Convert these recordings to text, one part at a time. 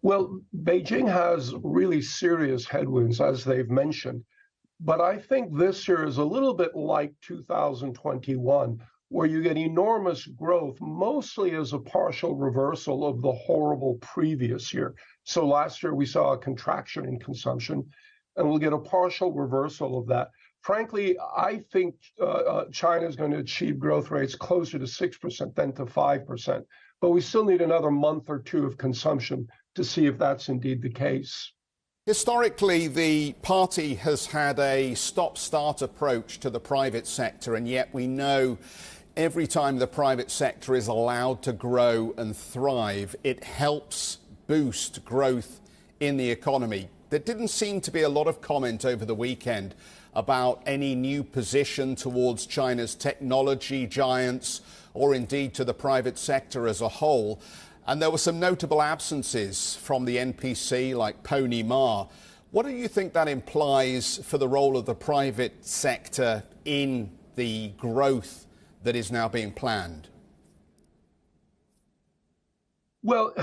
Well, Beijing has really serious headwinds, as they've mentioned. But I think this year is a little bit like 2021, where you get enormous growth, mostly as a partial reversal of the horrible previous year. So last year we saw a contraction in consumption, and we'll get a partial reversal of that. Frankly, I think China is going to achieve growth rates closer to 6% than to 5%. But we still need another month or two of consumption to see if that's indeed the case. Historically, the party has had a stop-start approach to the private sector, and yet we know every time the private sector is allowed to grow and thrive, it helps boost growth in the economy. There didn't seem to be a lot of comment over the weekend about any new position towards China's technology giants or indeed to the private sector as a whole. And there were some notable absences from the NPC, like Pony Ma. What do you think that implies for the role of the private sector in the growth that is now being planned? Well,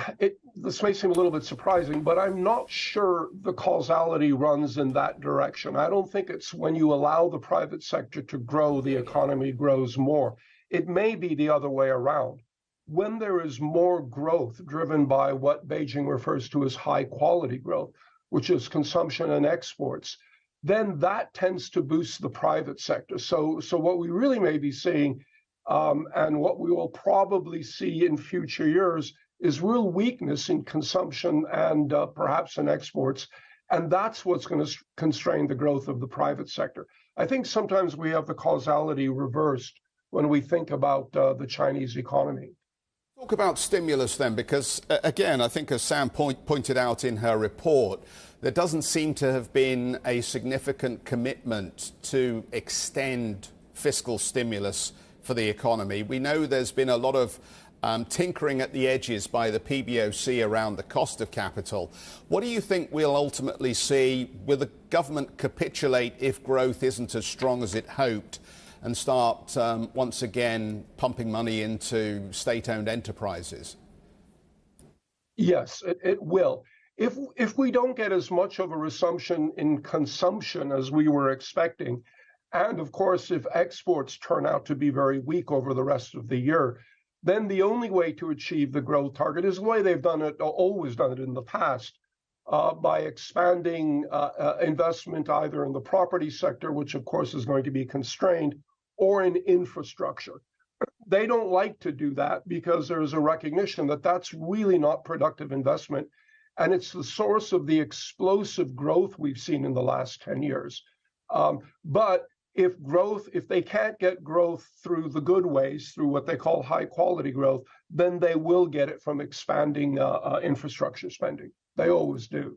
this may seem a little bit surprising, but I'm not sure the causality runs in that direction. I don't think it's when you allow the private sector to grow, the economy grows more. It may be the other way around. When there is more growth driven by what Beijing refers to as high quality growth, which is consumption and exports, then that tends to boost the private sector. So what we really may be seeing, and what we will probably see in future years, is real weakness in consumption and perhaps in exports. And that's what's going to constrain the growth of the private sector. I think sometimes we have the causality reversed when we think about the Chinese economy. Talk about stimulus then, because again, I think as Sam pointed out in her report, there doesn't seem to have been a significant commitment to extend fiscal stimulus for the economy. We know there's been a lot of tinkering at the edges by the PBOC around the cost of capital. What do you think we'll ultimately see? Will the government capitulate if growth isn't as strong as it hoped and start once again pumping money into state-owned enterprises? Yes, it will. If we don't get as much of a resumption in consumption as we were expecting, and of course if exports turn out to be very weak over the rest of the year, then the only way to achieve the growth target is the way they've done it, always done it in the past, by expanding investment either in the property sector, which of course is going to be constrained, or in infrastructure. They don't like to do that because there is a recognition that that's really not productive investment. And it's the source of the explosive growth we've seen in the last 10 years. But if they can't get growth through the good ways, through what they call high quality growth, then they will get it from expanding infrastructure spending. They always do.